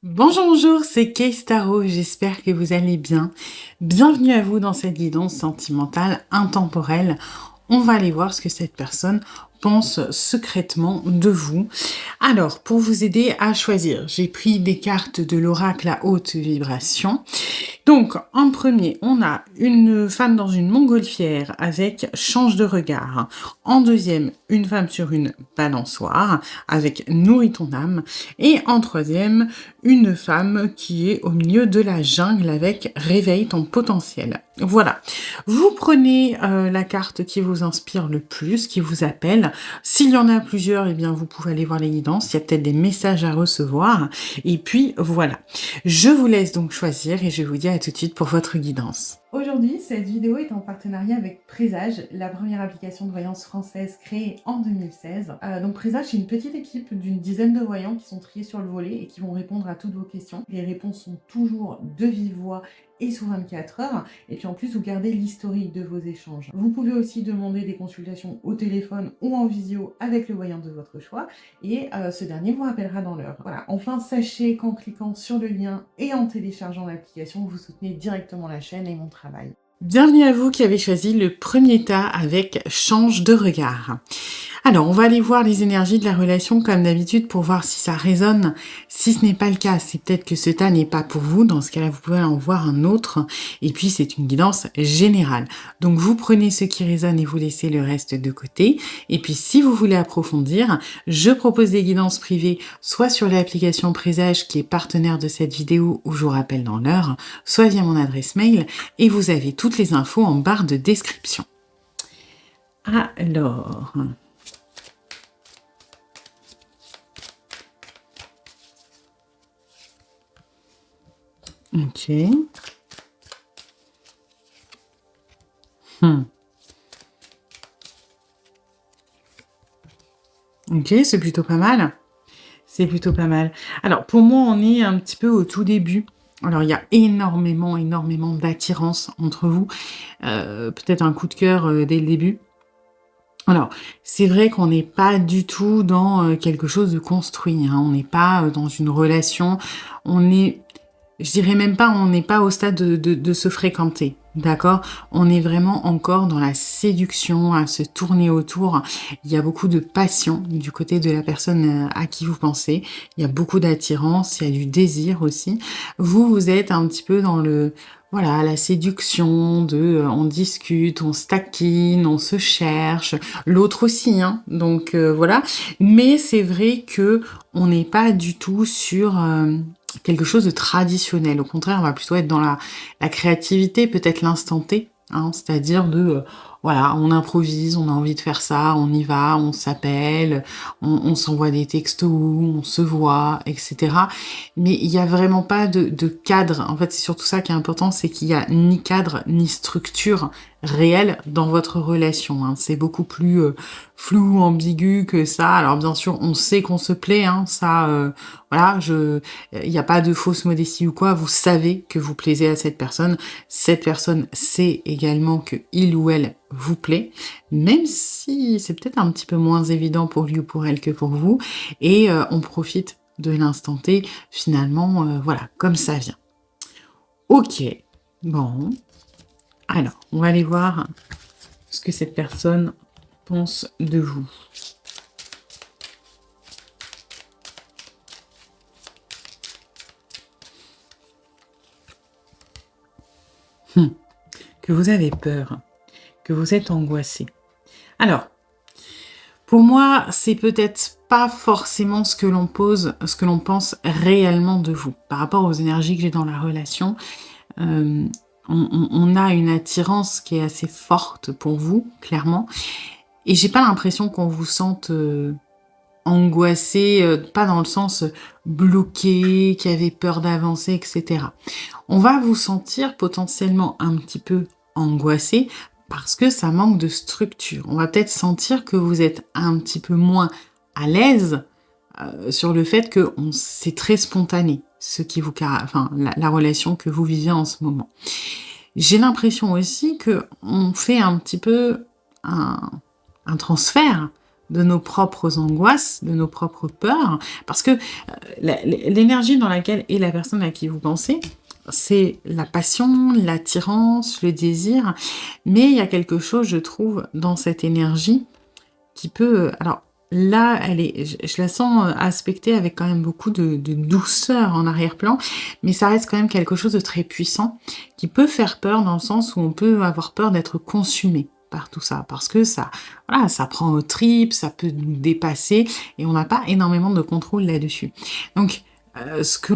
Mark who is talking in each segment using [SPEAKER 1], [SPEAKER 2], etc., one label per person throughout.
[SPEAKER 1] Bonjour, bonjour, c'est Kay Tarot, j'espère que vous allez bien. Bienvenue à vous dans cette guidance sentimentale intemporelle. On va aller voir ce que cette personne pense secrètement de vous. Alors, pour vous aider à choisir, j'ai pris des cartes de l'oracle à haute vibration. Donc, en premier, on a une femme dans une montgolfière avec change de regard. En deuxième, une femme sur une balançoire avec nourris ton âme. Et en troisième, une femme qui est au milieu de la jungle avec réveille ton potentiel. Voilà. Vous prenez la carte qui vous inspire le plus, qui vous appelle. S'il y en a plusieurs, eh bien, vous pouvez aller voir les guidances. Il y a peut-être des messages à recevoir. Et puis, voilà. Je vous laisse donc choisir et je vous dis à tout de suite pour votre guidance. Aujourd'hui, cette vidéo est en partenariat avec Présage, la première application de voyance française créée en 2016. Donc Présage, c'est une petite équipe d'une dizaine de voyants qui sont triés sur le volet et qui vont répondre à toutes vos questions. Les réponses sont toujours de vive voix et sous 24 heures. Et puis en plus, vous gardez l'historique de vos échanges. Vous pouvez aussi demander des consultations au téléphone ou en visio avec le voyant de votre choix. Et ce dernier vous rappellera dans l'heure. Voilà. Enfin, sachez qu'en cliquant sur le lien et en téléchargeant l'application, vous soutenez directement la chaîne et mon travail. Bienvenue à vous qui avez choisi le premier tas avec change de regard. Alors, on va aller voir les énergies de la relation comme d'habitude pour voir si ça résonne. Si ce n'est pas le cas, c'est peut-être que ce tas n'est pas pour vous. Dans ce cas-là, vous pouvez en voir un autre. Et puis, c'est une guidance générale. Donc, vous prenez ce qui résonne et vous laissez le reste de côté. Et puis, si vous voulez approfondir, je propose des guidances privées, soit sur l'application Présage qui est partenaire de cette vidéo où je vous rappelle dans l'heure, soit via mon adresse mail. Et vous avez toutes les infos en barre de description. Alors... Ok. Ok, c'est plutôt pas mal. C'est plutôt pas mal. Alors, pour moi, on est un petit peu au tout début. Alors, il y a énormément d'attirance entre vous. Peut-être un coup de cœur dès le début. Alors, c'est vrai qu'on n'est pas du tout dans quelque chose de construit. Hein. On n'est pas dans une relation. On est... Je dirais même pas, on n'est pas au stade de se fréquenter, d'accord? On est vraiment encore dans la séduction, à se tourner autour. Il y a beaucoup de passion du côté de la personne à qui vous pensez. Il y a beaucoup d'attirance, il y a du désir aussi. Vous êtes un petit peu dans le... Voilà, la séduction on discute, on se taquine, on se cherche, l'autre aussi, hein. Donc voilà. Mais c'est vrai que on n'est pas du tout sur quelque chose de traditionnel. Au contraire, on va plutôt être dans la créativité, peut-être l'instant T, hein, c'est-à-dire voilà, on improvise, on a envie de faire ça, on y va, on s'appelle, on s'envoie des textos, on se voit, etc. Mais il n'y a vraiment pas de cadre. En fait, c'est surtout ça qui est important, c'est qu'il n'y a ni cadre, ni structure réelle dans votre relation. Hein. C'est beaucoup plus flou, ambigu que ça. Alors bien sûr, on sait qu'on se plaît, hein, ça... voilà, il n'y a pas de fausse modestie ou quoi, vous savez que vous plaisez à cette personne sait également que il ou elle vous plaît, même si c'est peut-être un petit peu moins évident pour lui ou pour elle que pour vous, et on profite de l'instant T, finalement, voilà, comme ça vient. Ok, bon, alors, on va aller voir ce que cette personne pense de vous. Que vous avez peur, que vous êtes angoissé. Alors, pour moi, c'est peut-être pas forcément ce que l'on pense réellement de vous. Par rapport aux énergies que j'ai dans la relation, on a une attirance qui est assez forte pour vous, clairement. Et j'ai pas l'impression qu'on vous sente angoissé, pas dans le sens bloqué, qui avait peur d'avancer, etc. On va vous sentir potentiellement un petit peu angoissé parce que ça manque de structure. On va peut-être sentir que vous êtes un petit peu moins à l'aise sur le fait que c'est très spontané, ce qui vous, enfin, la relation que vous vivez en ce moment. J'ai l'impression aussi que on fait un petit peu un transfert de nos propres angoisses, de nos propres peurs, parce que l'énergie dans laquelle est la personne à qui vous pensez, c'est la passion, l'attirance, le désir, mais il y a quelque chose, je trouve, dans cette énergie qui peut... Alors là, je la sens aspectée avec quand même beaucoup de douceur en arrière-plan, mais ça reste quand même quelque chose de très puissant qui peut faire peur dans le sens où on peut avoir peur d'être consumé par tout ça, parce que ça, voilà, ça prend aux tripes, ça peut nous dépasser, et on n'a pas énormément de contrôle là-dessus. Donc, est-ce que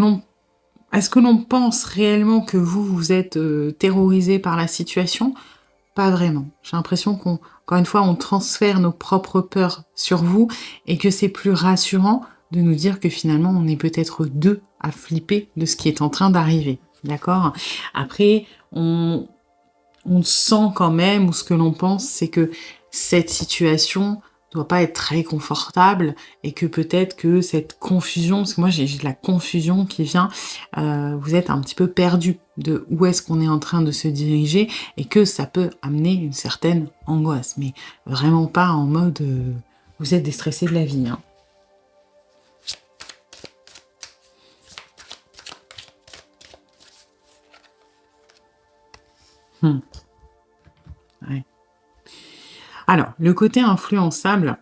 [SPEAKER 1] l'on pense réellement que vous êtes terrorisé par la situation? Pas vraiment. J'ai l'impression qu'encore une fois, on transfère nos propres peurs sur vous et que c'est plus rassurant de nous dire que finalement, on est peut-être deux à flipper de ce qui est en train d'arriver. D'accord? Après, on sent quand même, ou ce que l'on pense, c'est que cette situation doit pas être très confortable et que peut-être que cette confusion, parce que moi j'ai de la confusion qui vient, vous êtes un petit peu perdu de où est-ce qu'on est en train de se diriger et que ça peut amener une certaine angoisse, mais vraiment pas en mode vous êtes déstressé de la vie. Hein. Ouais. Alors, le côté influençable,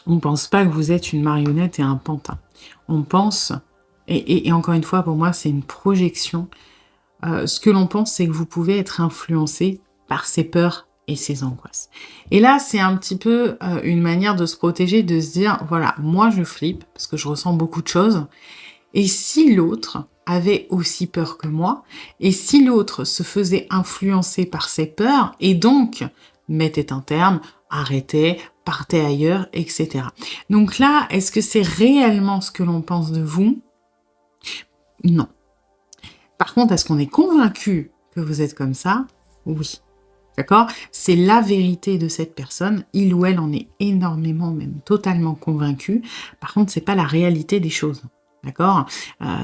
[SPEAKER 1] on ne pense pas que vous êtes une marionnette et un pantin. On pense, et encore une fois, pour moi, c'est une projection. Ce que l'on pense, c'est que vous pouvez être influencé par ses peurs et ses angoisses. Et là, c'est un petit peu une manière de se protéger, de se dire, voilà, moi je flippe parce que je ressens beaucoup de choses. Et si l'autre avait aussi peur que moi, et si l'autre se faisait influencer par ses peurs, et donc mettait un terme, arrêtait, partait ailleurs, etc. Donc là, est-ce que c'est réellement ce que l'on pense de vous? Non. Par contre, est-ce qu'on est convaincu que vous êtes comme ça? Oui. D'accord? C'est la vérité de cette personne. Il ou elle en est énormément, même totalement convaincu. Par contre, c'est pas la réalité des choses. D'accord?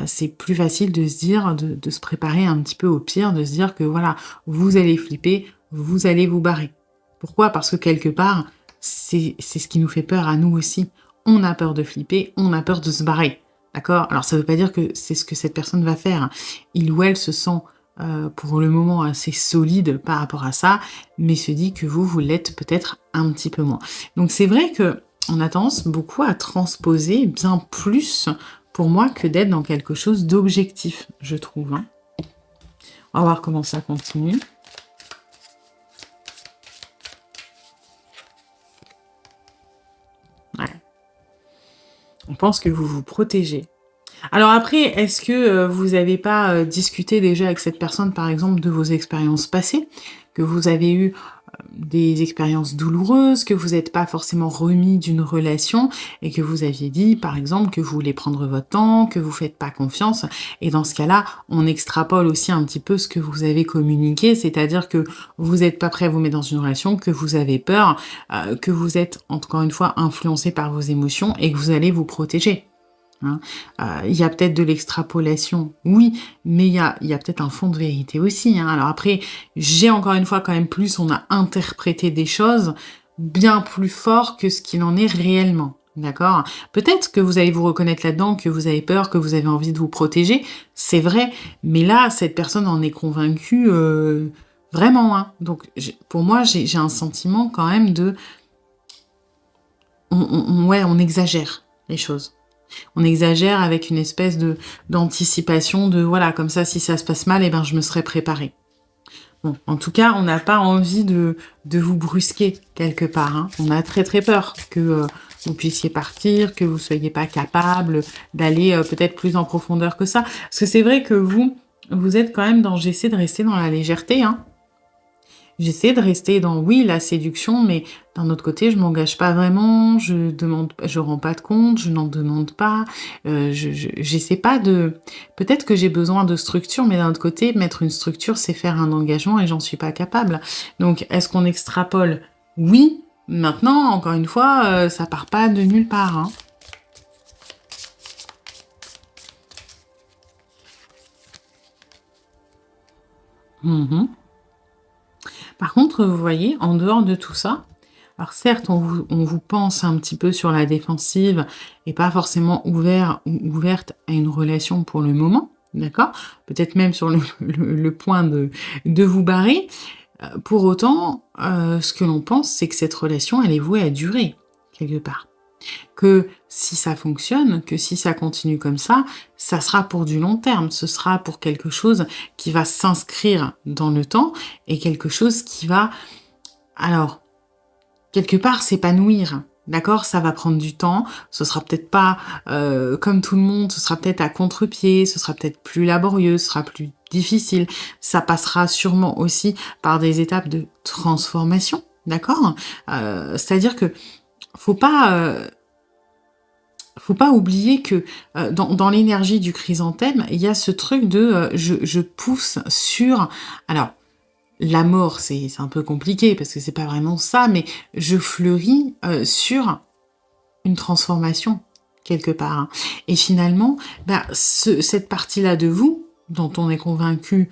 [SPEAKER 1] C'est plus facile de se dire, de se préparer un petit peu au pire, de se dire que voilà, vous allez flipper, vous allez vous barrer. Pourquoi? Parce que quelque part, c'est ce qui nous fait peur à nous aussi. On a peur de flipper, on a peur de se barrer. D'accord? Alors ça veut pas dire que c'est ce que cette personne va faire. Il ou elle se sent pour le moment assez solide par rapport à ça, mais se dit que vous l'êtes peut-être un petit peu moins. Donc c'est vrai que on a tendance beaucoup à transposer bien plus pour moi que d'être dans quelque chose d'objectif, je trouve. Hein. On va voir comment ça continue. Ouais. On pense que vous vous protégez. Alors après, est-ce que vous n'avez pas discuté déjà avec cette personne, par exemple, de vos expériences passées, que vous avez eu des expériences douloureuses, que vous n'êtes pas forcément remis d'une relation et que vous aviez dit, par exemple, que vous voulez prendre votre temps, que vous faites pas confiance. Et dans ce cas-là, on extrapole aussi un petit peu ce que vous avez communiqué, c'est-à-dire que vous n'êtes pas prêt à vous mettre dans une relation, que vous avez peur, que vous êtes, encore une fois, influencé par vos émotions et que vous allez vous protéger. Hein. Il y a peut-être de l'extrapolation, oui, mais il y a peut-être un fond de vérité aussi. Hein. Alors après, j'ai encore une fois quand même plus, on a interprété des choses bien plus fort que ce qu'il en est réellement. D'accord? Peut-être que vous allez vous reconnaître là-dedans, que vous avez peur, que vous avez envie de vous protéger, c'est vrai, mais là, cette personne en est convaincue vraiment. Hein. Donc, pour moi, j'ai un sentiment quand même de... ouais, on exagère les choses. On exagère avec une espèce d'anticipation de voilà, comme ça, si ça se passe mal, eh ben, je me serais préparée. Bon, en tout cas, on n'a pas envie de vous brusquer quelque part. Hein. On a très très peur que vous puissiez partir, que vous soyez pas capable d'aller peut-être plus en profondeur que ça. Parce que c'est vrai que vous êtes quand même dans j'essaie de rester dans la légèreté. Hein. J'essaie de rester dans, oui, la séduction, mais d'un autre côté, je m'engage pas vraiment, je rends pas de compte, je n'en demande pas, j'essaie pas de... Peut-être que j'ai besoin de structure, mais d'un autre côté, mettre une structure, c'est faire un engagement et j'en suis pas capable. Donc, est-ce qu'on extrapole? Oui. Maintenant, encore une fois, ça part pas de nulle part. Hein. Mhm. Par contre, vous voyez, en dehors de tout ça, Alors certes, on vous pense un petit peu sur la défensive et pas forcément ouvert ou ouverte à une relation pour le moment, d'accord? Peut-être même sur le point de vous barrer. Pour autant, ce que l'on pense, c'est que cette relation, elle est vouée à durer, quelque part. Que si ça fonctionne, que si ça continue comme ça sera pour du long terme. Ce sera pour quelque chose qui va s'inscrire dans le temps et quelque chose qui va, alors, quelque part s'épanouir. D'accord? Ça va prendre du temps, ce sera peut-être pas, comme tout le monde, ce sera peut-être à contre-pied, ce sera peut-être plus laborieux, ce sera plus difficile. Ça passera sûrement aussi par des étapes de transformation, d'accord? C'est-à-dire que faut pas, faut pas oublier que, dans l'énergie du chrysanthème, il y a ce truc de, je pousse sur, alors la mort, c'est un peu compliqué parce que c'est pas vraiment ça, mais je fleuris, sur une transformation quelque part, hein. Et finalement, bah, cette partie-là de vous, dont on est convaincu,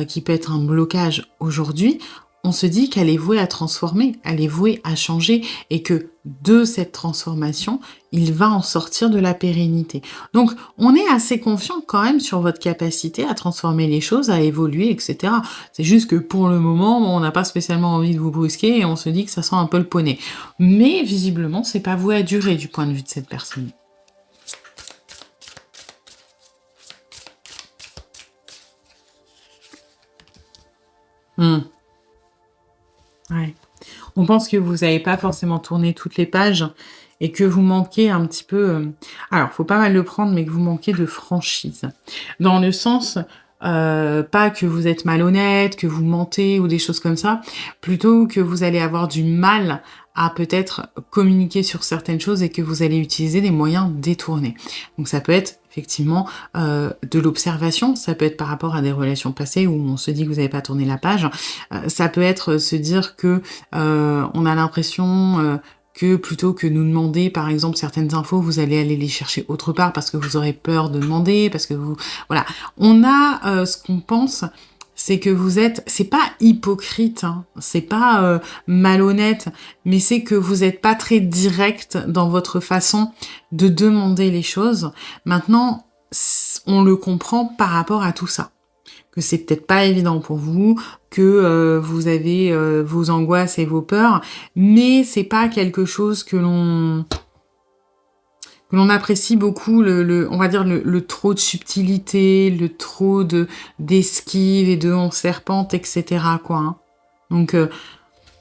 [SPEAKER 1] qui peut être un blocage aujourd'hui, on se dit qu'elle est vouée à transformer, elle est vouée à changer et que de cette transformation, il va en sortir de la pérennité. Donc, on est assez confiant quand même sur votre capacité à transformer les choses, à évoluer, etc. C'est juste que pour le moment, on n'a pas spécialement envie de vous brusquer et on se dit que ça sent un peu le poney. Mais visiblement, c'est pas voué à durer du point de vue de cette personne. Hmm. Ouais. On pense que vous n'avez pas forcément tourné toutes les pages et que vous manquez un petit peu, alors faut pas mal le prendre, mais que vous manquez de franchise. Dans le sens, pas que vous êtes malhonnête, que vous mentez ou des choses comme ça, plutôt que vous allez avoir du mal à peut-être communiquer sur certaines choses et que vous allez utiliser des moyens détournés. Donc ça peut être effectivement, de l'observation, ça peut être par rapport à des relations passées où on se dit que vous n'avez pas tourné la page. Ça peut être se dire que, on a l'impression, que plutôt que nous demander, par exemple, certaines infos, vous allez aller les chercher autre part parce que vous aurez peur de demander, parce que vous voilà. On a, ce qu'on pense, c'est que vous êtes, c'est pas hypocrite, hein, c'est pas, malhonnête, mais c'est que vous êtes pas très direct dans votre façon de demander les choses. Maintenant, on le comprend par rapport à tout ça. Que c'est peut-être pas évident pour vous, que vous avez vos angoisses et vos peurs, mais c'est pas quelque chose que l'on apprécie beaucoup, on va dire le trop de subtilité, le trop d'esquive et de on serpente, etc. quoi. Hein. Donc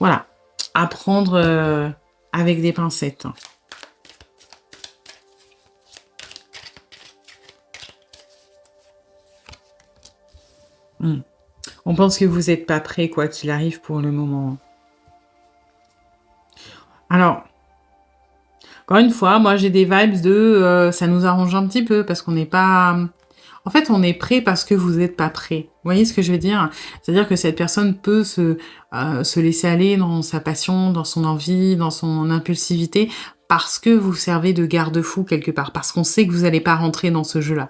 [SPEAKER 1] voilà, à prendre avec des pincettes. Hmm. On pense que vous n'êtes pas prêt, quoi qu'il arrive pour le moment. Alors, encore une fois, moi j'ai des vibes de ça nous arrange un petit peu parce qu'on n'est pas. En fait, on est prêt parce que vous n'êtes pas prêt. Vous voyez ce que je veux dire? C'est-à-dire que cette personne peut se laisser aller dans sa passion, dans son envie, dans son impulsivité, parce que vous servez de garde-fou quelque part, parce qu'on sait que vous n'allez pas rentrer dans ce jeu-là.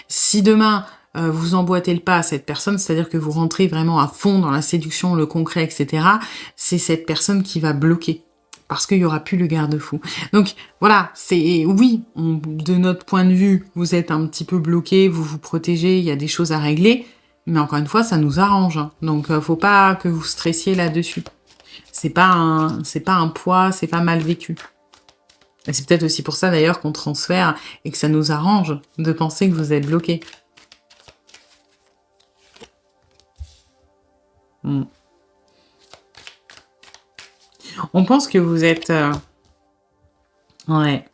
[SPEAKER 1] Si demain, vous emboîtez le pas à cette personne, c'est-à-dire que vous rentrez vraiment à fond dans la séduction, le concret, etc., c'est cette personne qui va bloquer parce qu'il y aura plus le garde-fou. Donc voilà, c'est oui, de notre point de vue, vous êtes un petit peu bloqué, vous vous protégez, il y a des choses à régler, mais encore une fois, ça nous arrange. Hein. Donc faut pas que vous stressiez là-dessus. C'est pas un poids, c'est pas mal vécu. Et c'est peut-être aussi pour ça d'ailleurs qu'on transfère et que ça nous arrange de penser que vous êtes bloqué. Mm. On pense que vous êtes... ouais.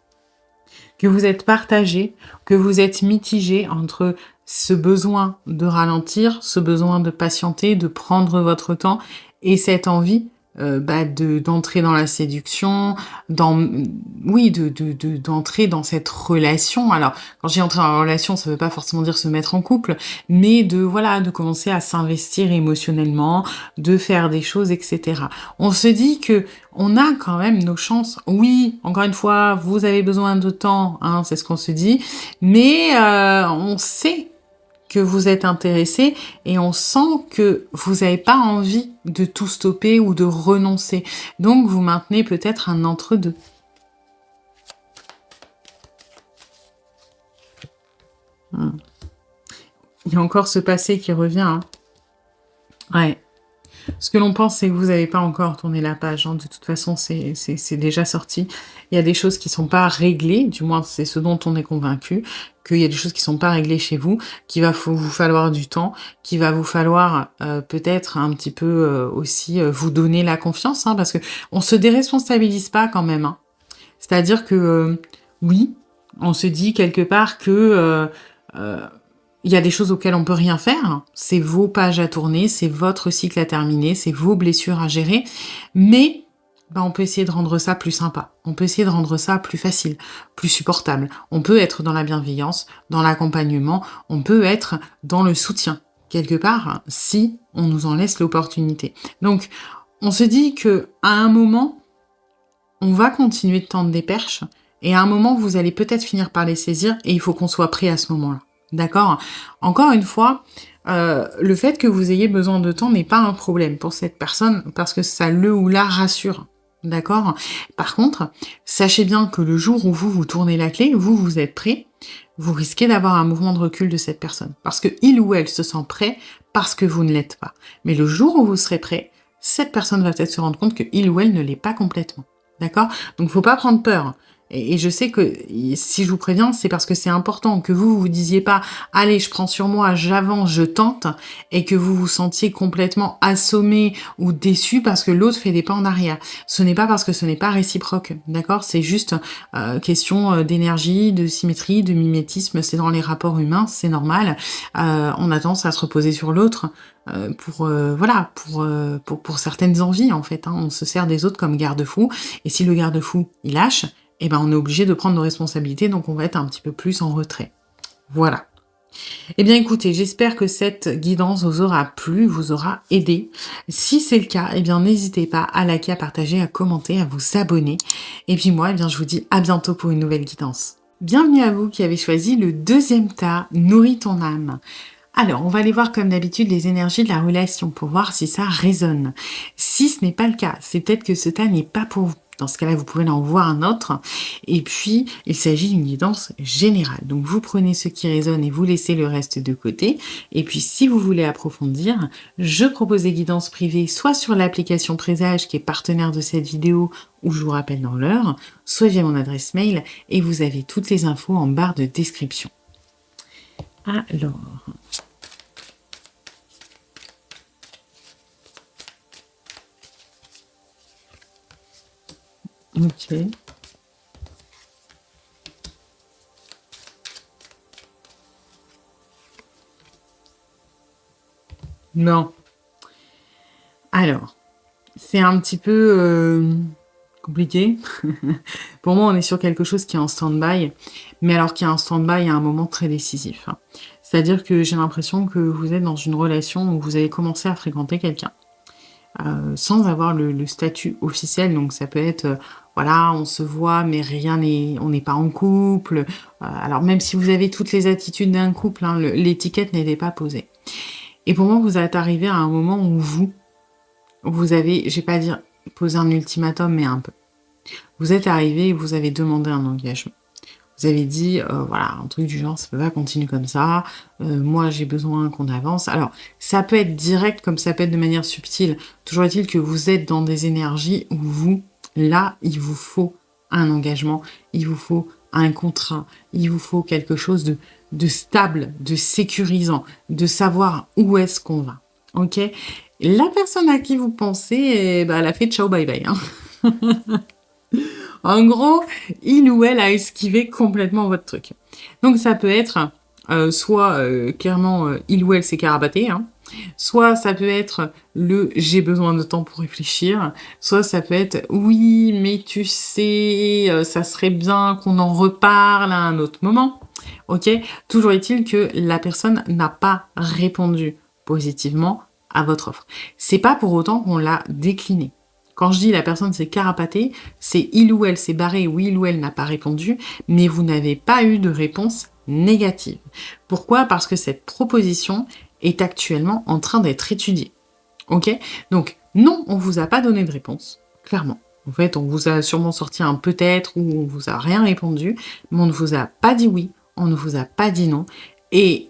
[SPEAKER 1] Que vous êtes partagé, que vous êtes mitigé entre ce besoin de ralentir, ce besoin de patienter, de prendre votre temps et cette envie d'entrer dans la séduction, d'entrer dans cette relation. Alors, quand j'ai entré dans la relation, ça veut pas forcément dire se mettre en couple, mais de commencer à s'investir émotionnellement, de faire des choses, etc. On se dit que on a quand même nos chances. Oui, encore une fois, vous avez besoin de temps, hein, c'est ce qu'on se dit, mais on sait que vous êtes intéressé et on sent que vous n'avez pas envie de tout stopper ou de renoncer. Donc, vous maintenez peut-être un entre-deux. Il y a encore ce passé qui revient. Hein. Ouais. Ce que l'on pense, c'est que vous n'avez pas encore tourné la page. Hein. De toute façon, c'est déjà sorti. Il y a des choses qui ne sont pas réglées, du moins c'est ce dont on est convaincu, qu'il y a des choses qui ne sont pas réglées chez vous, qu'il va vous falloir du temps, qu'il va vous falloir peut-être un petit peu aussi vous donner la confiance, hein, parce que on se déresponsabilise pas quand même. Hein. C'est-à-dire que oui, on se dit quelque part que il y a des choses auxquelles on peut rien faire. C'est vos pages à tourner, c'est votre cycle à terminer, c'est vos blessures à gérer. Mais on peut essayer de rendre ça plus sympa. On peut essayer de rendre ça plus facile, plus supportable. On peut être dans la bienveillance, dans l'accompagnement. On peut être dans le soutien, quelque part, si on nous en laisse l'opportunité. Donc, on se dit que à un moment, on va continuer de tendre des perches. Et à un moment, vous allez peut-être finir par les saisir. Et il faut qu'on soit prêt à ce moment-là. D'accord. Encore une fois, le fait que vous ayez besoin de temps n'est pas un problème pour cette personne parce que ça le ou la rassure. D'accord. Par contre, sachez bien que le jour où vous tournez la clé, vous êtes prêt, vous risquez d'avoir un mouvement de recul de cette personne. Parce que il ou elle se sent prêt parce que vous ne l'êtes pas. Mais le jour où vous serez prêt, cette personne va peut-être se rendre compte que il ou elle ne l'est pas complètement. D'accord. Donc, faut pas prendre peur. Et je sais que si je vous préviens, c'est parce que c'est important que vous disiez pas « Allez, je prends sur moi, j'avance, je tente » et que vous vous sentiez complètement assommé ou déçu parce que l'autre fait des pas en arrière. Ce n'est pas parce que ce n'est pas réciproque, d'accord? C'est juste question d'énergie, de symétrie, de mimétisme, c'est dans les rapports humains, c'est normal. On a tendance à se reposer sur l'autre pour certaines envies, en fait. Hein. On se sert des autres comme garde-fou et si le garde-fou, il lâche, eh ben, on est obligé de prendre nos responsabilités, donc on va être un petit peu plus en retrait. Voilà. Eh bien, écoutez, j'espère que cette guidance vous aura plu, vous aura aidé. Si c'est le cas, eh bien, n'hésitez pas à liker, à partager, à commenter, à vous abonner. Et puis moi, eh bien, je vous dis à bientôt pour une nouvelle guidance. Bienvenue à vous qui avez choisi le deuxième tas, Nourris ton âme. Alors, on va aller voir comme d'habitude les énergies de la relation pour voir si ça résonne. Si ce n'est pas le cas, c'est peut-être que ce tas n'est pas pour vous. Dans ce cas-là, vous pouvez en voir un autre. Et puis, il s'agit d'une guidance générale. Donc, vous prenez ce qui résonne et vous laissez le reste de côté. Et puis, si vous voulez approfondir, je propose des guidances privées, soit sur l'application Présage, qui est partenaire de cette vidéo, où je vous rappelle dans l'heure, soit via mon adresse mail. Et vous avez toutes les infos en barre de description. Alors... Ok. Non. Alors, c'est un petit peu compliqué. Pour moi, on est sur quelque chose qui est en stand-by, mais alors qui est en stand-by à un moment très décisif. Hein. C'est-à-dire que j'ai l'impression que vous êtes dans une relation où vous avez commencé à fréquenter quelqu'un. Sans avoir le statut officiel, donc ça peut être voilà, on se voit mais on n'est pas en couple, alors même si vous avez toutes les attitudes d'un couple, hein, l'étiquette n'était pas posée. Et pour moi, vous êtes arrivé à un moment où vous avez, je vais pas dire posé un ultimatum, mais un peu. Vous êtes arrivé et vous avez demandé un engagement. Vous avez dit, voilà, un truc du genre, ça peut pas continuer comme ça, moi j'ai besoin qu'on avance. Alors, ça peut être direct comme ça peut être de manière subtile. Toujours est-il que vous êtes dans des énergies où là, il vous faut un engagement, il vous faut un contrat, il vous faut quelque chose de stable, de sécurisant, de savoir où est-ce qu'on va. Ok? La personne à qui vous pensez, elle a fait ciao bye bye. Hein. En gros, il ou elle a esquivé complètement votre truc. Donc ça peut être soit clairement il ou elle s'est carapaté, hein, soit ça peut être le j'ai besoin de temps pour réfléchir, soit ça peut être oui mais tu sais ça serait bien qu'on en reparle à un autre moment. Ok, toujours est-il que la personne n'a pas répondu positivement à votre offre. C'est pas pour autant qu'on l'a décliné. Quand je dis la personne s'est carapatée, c'est il ou elle s'est barré ou il ou elle n'a pas répondu, mais vous n'avez pas eu de réponse négative. Pourquoi? Parce que cette proposition est actuellement en train d'être étudiée. Ok? Donc, non, on vous a pas donné de réponse, clairement. En fait, on vous a sûrement sorti un peut-être ou on vous a rien répondu, mais on ne vous a pas dit oui, on ne vous a pas dit non. Et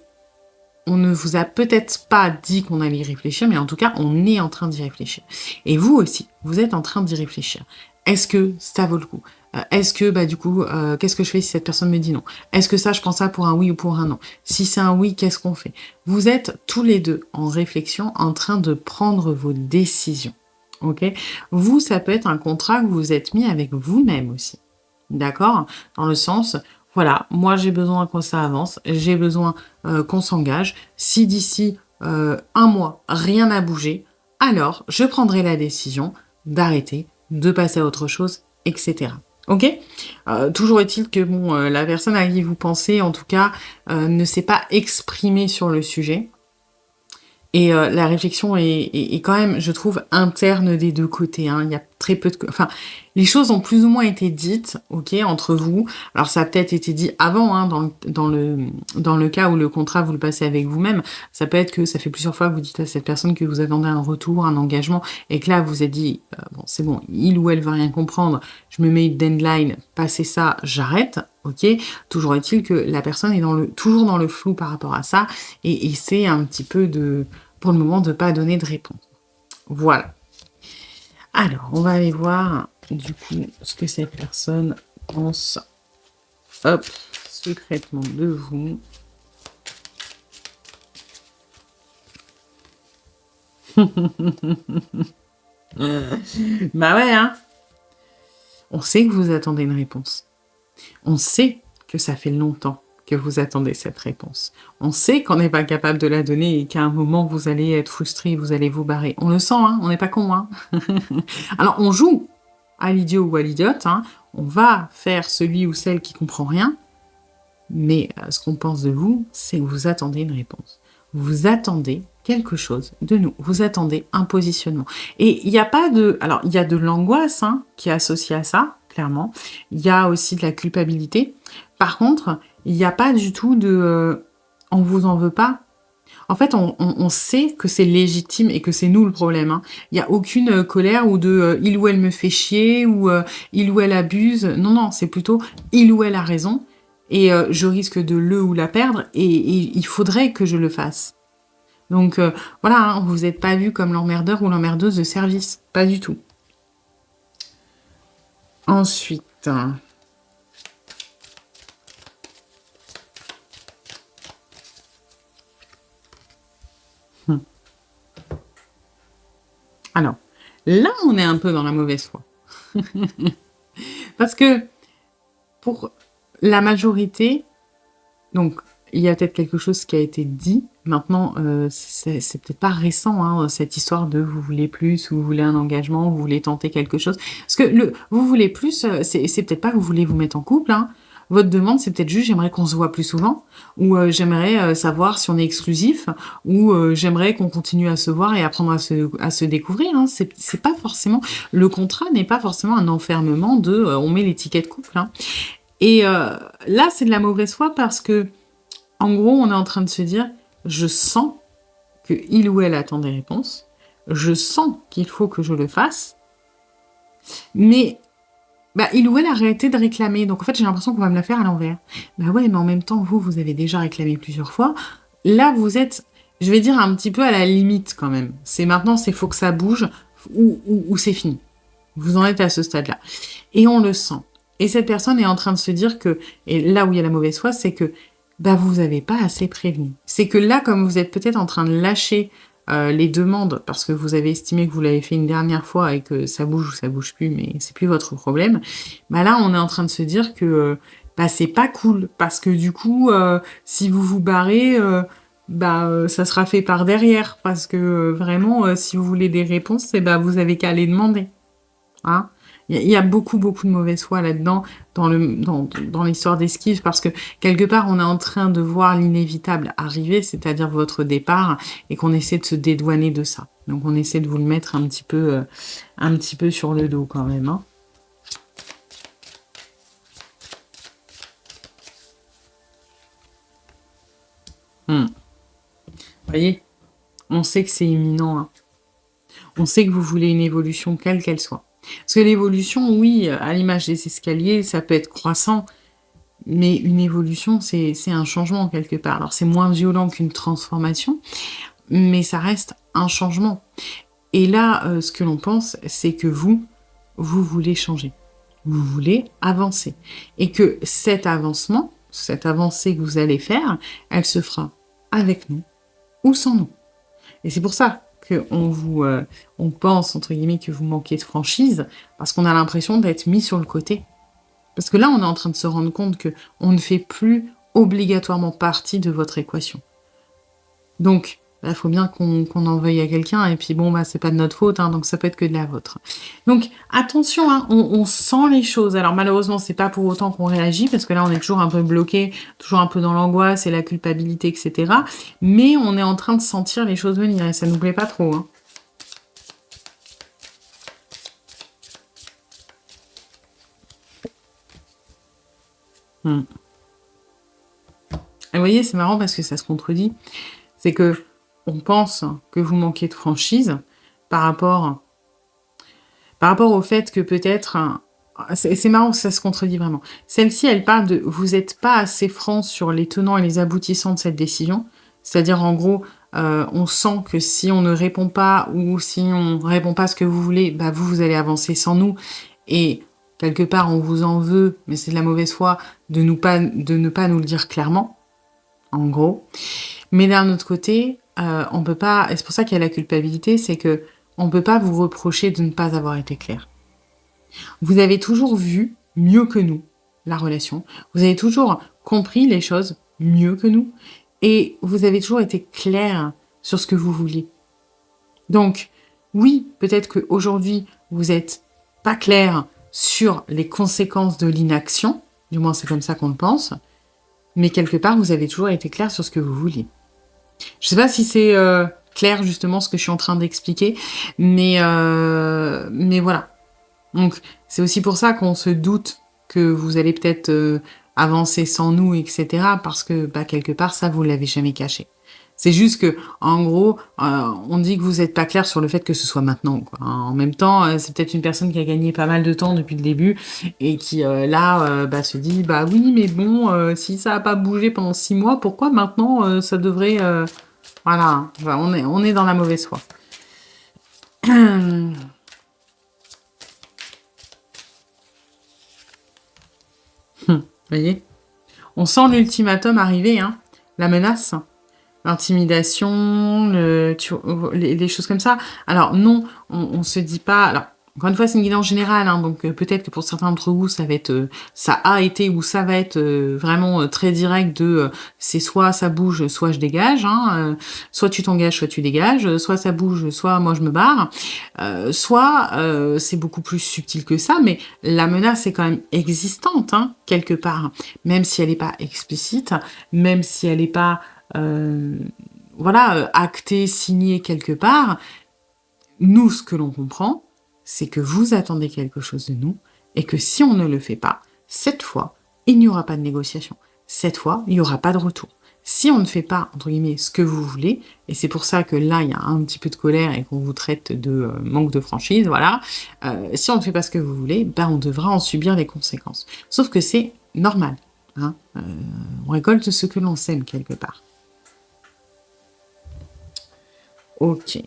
[SPEAKER 1] on ne vous a peut-être pas dit qu'on allait y réfléchir, mais en tout cas, on est en train d'y réfléchir. Et vous aussi, vous êtes en train d'y réfléchir. Est-ce que ça vaut le coup? Est-ce que, du coup, qu'est-ce que je fais si cette personne me dit non? Est-ce que ça, je prends ça pour un oui ou pour un non? Si c'est un oui, qu'est-ce qu'on fait? Vous êtes tous les deux en réflexion, en train de prendre vos décisions. Ok? Vous, ça peut être un contrat que vous êtes mis avec vous-même aussi. D'accord? Dans le sens, voilà, moi j'ai besoin que ça avance, j'ai besoin qu'on s'engage. Si d'ici un mois, rien n'a bougé, alors je prendrai la décision d'arrêter, de passer à autre chose, etc. Ok? Toujours est-il que bon, la personne à qui vous pensez, en tout cas, ne s'est pas exprimée sur le sujet. Et la réflexion est quand même, je trouve, interne des deux côtés. Hein. Il y a très peu de... Enfin, les choses ont plus ou moins été dites, ok, entre vous. Alors, ça a peut-être été dit avant, hein, dans le cas où le contrat, vous le passez avec vous-même. Ça peut être que ça fait plusieurs fois que vous dites à cette personne que vous attendez un retour, un engagement, et que là, vous êtes dit, bon, c'est bon, il ou elle va rien comprendre, je me mets une deadline, passez ça, j'arrête, ok. Toujours est-il que la personne est toujours dans le flou par rapport à ça, et c'est un petit peu pour le moment, de pas donner de réponse. Voilà. Alors, on va aller voir, du coup, ce que cette personne pense, hop, secrètement de vous. Bah ouais, hein. On sait que vous attendez une réponse. On sait que ça fait longtemps que vous attendez cette réponse. On sait qu'on n'est pas capable de la donner et qu'à un moment, vous allez être frustré, vous allez vous barrer. On le sent, hein, on n'est pas con. Hein. Alors, on joue à l'idiot ou à l'idiote. Hein. On va faire celui ou celle qui comprend rien. Mais ce qu'on pense de vous, c'est que vous attendez une réponse. Vous attendez quelque chose de nous. Vous attendez un positionnement. Et il n'y a pas de... Alors, il y a de l'angoisse hein, qui est associée à ça, clairement. Il y a aussi de la culpabilité. Par contre, il n'y a pas du tout de... on vous en veut pas. En fait, on sait que c'est légitime et que c'est nous le problème. Hein. Il n'y a aucune colère ou de il ou elle me fait chier ou il ou elle abuse. Non, non, c'est plutôt il ou elle a raison et je risque de le ou la perdre et il faudrait que je le fasse. Donc voilà, hein, vous n'êtes pas vu comme l'emmerdeur ou l'emmerdeuse de service. Pas du tout. Ensuite... Alors, là, on est un peu dans la mauvaise foi. Parce que pour la majorité, donc il y a peut-être quelque chose qui a été dit. Maintenant, c'est peut-être pas récent, hein, cette histoire de vous voulez plus, vous voulez un engagement, vous voulez tenter quelque chose. Parce que vous voulez plus, c'est peut-être pas que vous voulez vous mettre en couple, hein. Votre demande, c'est peut-être juste j'aimerais qu'on se voit plus souvent, ou j'aimerais savoir si on est exclusif, ou j'aimerais qu'on continue à se voir et apprendre à se découvrir. Hein. C'est pas forcément le contrat n'est pas forcément un enfermement de on met l'étiquette couple. Hein. Et là, c'est de la mauvaise foi parce que en gros, on est en train de se dire je sens que il ou elle attend des réponses, je sens qu'il faut que je le fasse, mais il ou elle a arrêté de réclamer. Donc en fait, j'ai l'impression qu'on va me la faire à l'envers. Bah ouais, mais en même temps, vous avez déjà réclamé plusieurs fois. Là, vous êtes, je vais dire, un petit peu à la limite quand même. C'est maintenant, c'est faut que ça bouge ou c'est fini. Vous en êtes à ce stade-là. Et on le sent. Et cette personne est en train de se dire que, et là où il y a la mauvaise foi, c'est que vous n'avez pas assez prévenu. C'est que là, comme vous êtes peut-être en train de lâcher les demandes parce que vous avez estimé que vous l'avez fait une dernière fois et que ça bouge ou ça bouge plus, mais c'est plus votre problème. Là, on est en train de se dire que c'est pas cool parce que du coup, si vous vous barrez, ça sera fait par derrière parce que vraiment, si vous voulez des réponses, vous avez qu'à les demander. Hein. Il y a beaucoup de mauvaise foi là-dedans, dans l'histoire d'esquive, parce que quelque part, on est en train de voir l'inévitable arriver, c'est-à-dire votre départ, et qu'on essaie de se dédouaner de ça. Donc, on essaie de vous le mettre un petit peu sur le dos quand même. Hein. Hmm. Vous voyez, on sait que c'est imminent, hein. On sait que vous voulez une évolution, quelle qu'elle soit. Parce que l'évolution, oui, à l'image des escaliers, ça peut être croissant, mais une évolution, c'est un changement quelque part. Alors, c'est moins violent qu'une transformation, mais ça reste un changement. Et là, ce que l'on pense, c'est que vous voulez changer. Vous voulez avancer. Et que cet avancement, cette avancée que vous allez faire, elle se fera avec nous ou sans nous. Et c'est pour ça on pense, entre guillemets, que vous manquez de franchise, parce qu'on a l'impression d'être mis sur le côté. Parce que là, on est en train de se rendre compte que on ne fait plus obligatoirement partie de votre équation. Donc, il faut bien qu'on en veuille à quelqu'un, et puis bon, bah, c'est pas de notre faute, hein, donc ça peut être que de la vôtre. Donc, attention, hein, on sent les choses. Alors, malheureusement, c'est pas pour autant qu'on réagit, parce que là, on est toujours un peu bloqué, toujours un peu dans l'angoisse et la culpabilité, etc. Mais on est en train de sentir les choses venir, et ça nous plaît pas trop, hein. Hmm. Et vous voyez, c'est marrant parce que ça se contredit. C'est que on pense que vous manquez de franchise par rapport au fait que peut-être... C'est marrant, ça se contredit vraiment. Celle-ci, elle parle de vous n'êtes pas assez franc sur les tenants et les aboutissants de cette décision. C'est-à-dire, en gros, on sent que si on ne répond pas ou si on ne répond pas à ce que vous voulez, bah vous allez avancer sans nous. Et quelque part, on vous en veut, mais c'est de la mauvaise foi, de ne pas nous le dire clairement, en gros. Mais d'un autre côté, on peut pas... Et c'est pour ça qu'il y a la culpabilité, c'est que on peut pas vous reprocher de ne pas avoir été clair. Vous avez toujours vu mieux que nous la relation. Vous avez toujours compris les choses mieux que nous. Et vous avez toujours été clair sur ce que vous vouliez. Donc, oui, peut-être qu'aujourd'hui, vous n'êtes pas clair sur les conséquences de l'inaction. Du moins, c'est comme ça qu'on le pense. Mais quelque part, vous avez toujours été clair sur ce que vous vouliez. Je ne sais pas si c'est clair, justement, ce que je suis en train d'expliquer. Mais voilà. Donc, c'est aussi pour ça qu'on se doute que vous allez peut-être avancer sans nous, etc. Parce que, bah, quelque part, ça, vous l'avez jamais caché. C'est juste que, en gros, on dit que vous n'êtes pas clair sur le fait que ce soit maintenant, quoi. En même temps, c'est peut-être une personne qui a gagné pas mal de temps depuis le début et qui, là, se dit, bah oui, mais bon, si ça n'a pas bougé pendant 6 mois, pourquoi maintenant ça devrait... Voilà, enfin, on est dans la mauvaise foi. Vous voyez, on sent l'ultimatum arriver, hein, la menace, l'intimidation, les choses comme ça. Alors non, on se dit pas... Alors, encore une fois, c'est une guidance générale, hein, donc peut-être que pour certains d'entre vous, ça a été ou ça va être vraiment très direct de c'est soit ça bouge, soit je dégage, hein, soit tu t'engages, soit tu dégages, soit ça bouge, soit moi je me barre, soit c'est beaucoup plus subtil que ça, mais la menace est quand même existante, hein, quelque part, même si elle n'est pas explicite, même si elle n'est pas actée, signée quelque part. Nous, ce que l'on comprend, c'est que vous attendez quelque chose de nous et que si on ne le fait pas, cette fois, il n'y aura pas de négociation. Cette fois, il n'y aura pas de retour. Si on ne fait pas, entre guillemets, ce que vous voulez, et c'est pour ça que là, il y a un petit peu de colère et qu'on vous traite de manque de franchise, voilà, si on ne fait pas ce que vous voulez, ben on devra en subir les conséquences. Sauf que c'est normal, hein, on récolte ce que l'on sème quelque part. Ok.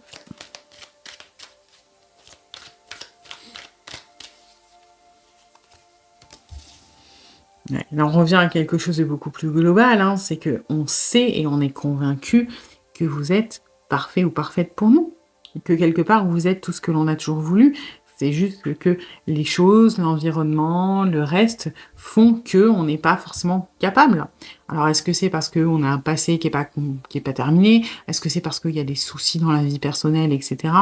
[SPEAKER 1] Ouais. Là, on revient à quelque chose de beaucoup plus global, hein, c'est qu'on sait et on est convaincu que vous êtes parfait ou parfaite pour nous. Et que quelque part, vous êtes tout ce que l'on a toujours voulu. C'est juste que les choses, l'environnement, le reste font qu'on n'est pas forcément capable. Alors, est-ce que c'est parce qu'on a un passé qui est pas terminé? Est-ce que c'est parce qu'il y a des soucis dans la vie personnelle, etc.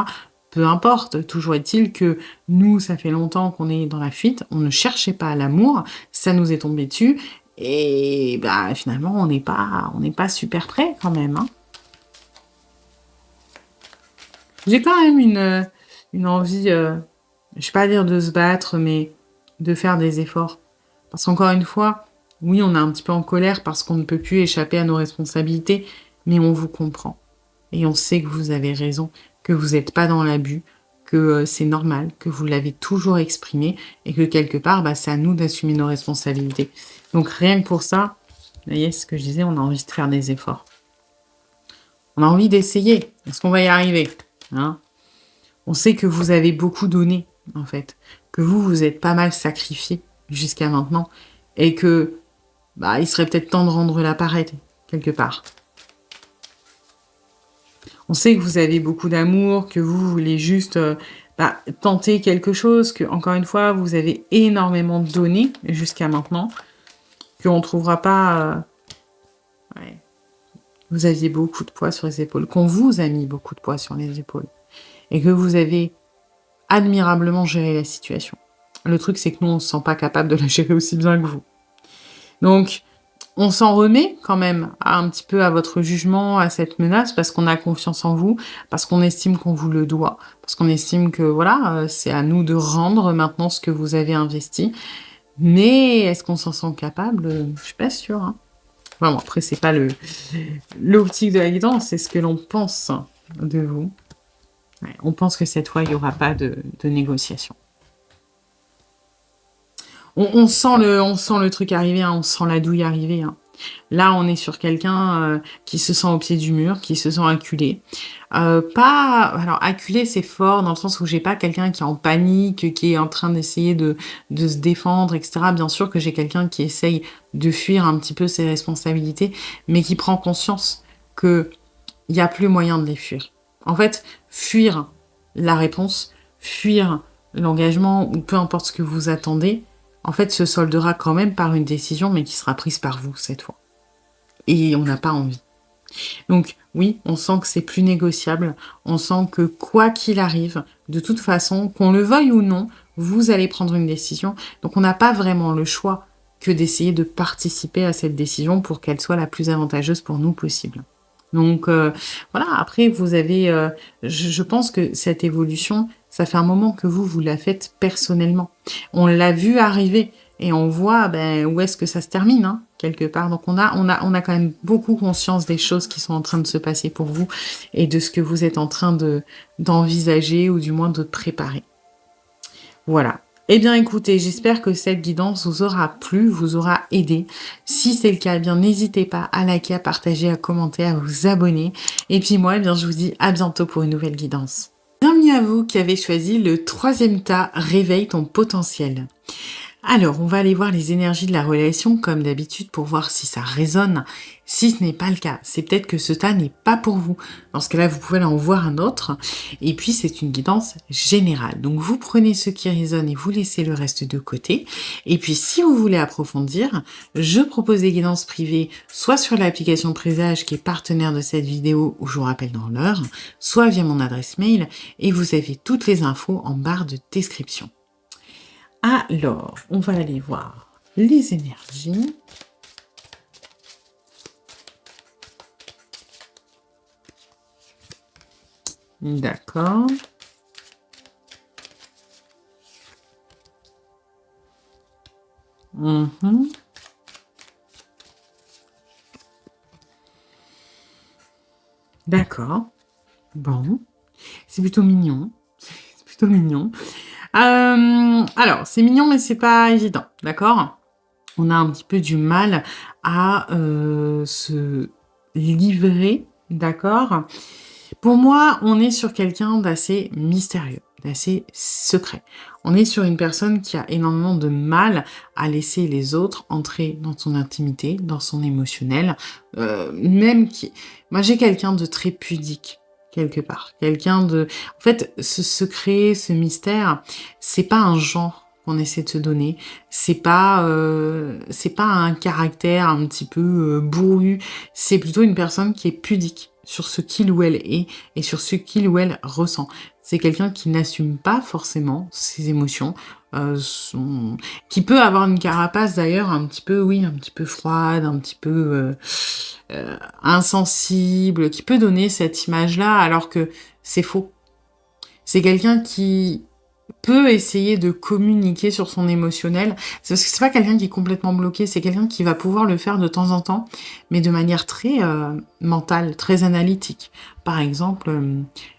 [SPEAKER 1] Peu importe, toujours est-il que nous, ça fait longtemps qu'on est dans la fuite, on ne cherchait pas l'amour, ça nous est tombé dessus, et bah, finalement, on n'est pas super prêt quand même, hein. J'ai quand même une envie, je vais pas dire de se battre, mais de faire des efforts. Parce qu'encore une fois, oui, on est un petit peu en colère parce qu'on ne peut plus échapper à nos responsabilités, mais on vous comprend. Et on sait que vous avez raison, que vous n'êtes pas dans l'abus, que c'est normal, que vous l'avez toujours exprimé et que quelque part, c'est à nous d'assumer nos responsabilités. Donc rien que pour ça, vous voyez ce que je disais, on a envie de faire des efforts. On a envie d'essayer. Est-ce qu'on va y arriver, hein? On sait que vous avez beaucoup donné, en fait. Que vous êtes pas mal sacrifié jusqu'à maintenant. Et que, il serait peut-être temps de rendre l'appareil, quelque part. On sait que vous avez beaucoup d'amour, que vous voulez juste tenter quelque chose, que, encore une fois, vous avez énormément donné jusqu'à maintenant, qu'on ne trouvera pas... Vous aviez beaucoup de poids sur les épaules, qu'on vous a mis beaucoup de poids sur les épaules, et que vous avez admirablement géré la situation. Le truc, c'est que nous, on ne se sent pas capable de la gérer aussi bien que vous. Donc, on s'en remet quand même un petit peu à votre jugement, à cette menace, parce qu'on a confiance en vous, parce qu'on estime qu'on vous le doit, parce qu'on estime que, voilà, c'est à nous de rendre maintenant ce que vous avez investi. Mais est-ce qu'on s'en sent capable? Je suis pas sûre, hein. Bon, après, c'est pas l'optique de la guidance, c'est ce que l'on pense de vous. Ouais, on pense que cette fois, il n'y aura pas de négociation. On sent le truc arriver, hein, on sent la douille arriver. Hein. Là, on est sur quelqu'un qui se sent au pied du mur, qui se sent acculé. Alors, acculé, c'est fort, dans le sens où j'ai pas quelqu'un qui est en panique, qui est en train d'essayer de se défendre, etc. Bien sûr que j'ai quelqu'un qui essaye de fuir un petit peu ses responsabilités, mais qui prend conscience qu'il n'y a plus moyen de les fuir. En fait, fuir la réponse, fuir l'engagement, ou peu importe ce que vous attendez, en fait, se soldera quand même par une décision, mais qui sera prise par vous, cette fois. Et on n'a pas envie. Donc, oui, on sent que c'est plus négociable. On sent que quoi qu'il arrive, de toute façon, qu'on le veuille ou non, vous allez prendre une décision. Donc, on n'a pas vraiment le choix que d'essayer de participer à cette décision pour qu'elle soit la plus avantageuse pour nous possible. Donc, voilà, après, vous avez... je pense que cette évolution, ça fait un moment que vous la faites personnellement. On l'a vu arriver et on voit où est-ce que ça se termine, hein, quelque part. Donc, on a quand même beaucoup conscience des choses qui sont en train de se passer pour vous et de ce que vous êtes en train d'envisager ou du moins de préparer. Voilà. Eh bien, écoutez, j'espère que cette guidance vous aura plu, vous aura aidé. Si c'est le cas, eh bien, n'hésitez pas à liker, à partager, à commenter, à vous abonner. Et puis moi, eh bien, je vous dis à bientôt pour une nouvelle guidance. Bienvenue à vous qui avez choisi le 3e tas, réveille ton potentiel. Alors, on va aller voir les énergies de la relation comme d'habitude pour voir si ça résonne. Si ce n'est pas le cas, c'est peut-être que ce tas n'est pas pour vous. Dans ce cas-là, vous pouvez en voir un autre. Et puis, c'est une guidance générale. Donc, vous prenez ce qui résonne et vous laissez le reste de côté. Et puis, si vous voulez approfondir, je propose des guidances privées, soit sur l'application Présage qui est partenaire de cette vidéo où je vous rappelle dans l'heure, soit via mon adresse mail. Et vous avez toutes les infos en barre de description. Alors, on va aller voir les énergies. D'accord. D'accord. Bon. C'est plutôt mignon. C'est plutôt mignon. Alors, c'est mignon, mais c'est pas évident, d'accord? On a un petit peu du mal à se livrer, d'accord? Pour moi, on est sur quelqu'un d'assez mystérieux, d'assez secret. On est sur une personne qui a énormément de mal à laisser les autres entrer dans son intimité, dans son émotionnel, Moi, j'ai quelqu'un de très pudique, quelque part. Quelqu'un de... En fait, ce secret, ce mystère, c'est pas un genre qu'on essaie de se donner. C'est pas un caractère un petit peu bourru. C'est plutôt une personne qui est pudique sur ce qu'il ou elle est et sur ce qu'il ou elle ressent. C'est quelqu'un qui n'assume pas forcément ses émotions, qui peut avoir une carapace d'ailleurs un petit peu froide, un petit peu insensible, qui peut donner cette image-là alors que c'est faux. C'est quelqu'un qui peut essayer de communiquer sur son émotionnel. C'est parce que c'est pas quelqu'un qui est complètement bloqué, c'est quelqu'un qui va pouvoir le faire de temps en temps, mais de manière très mentale, très analytique. Par exemple,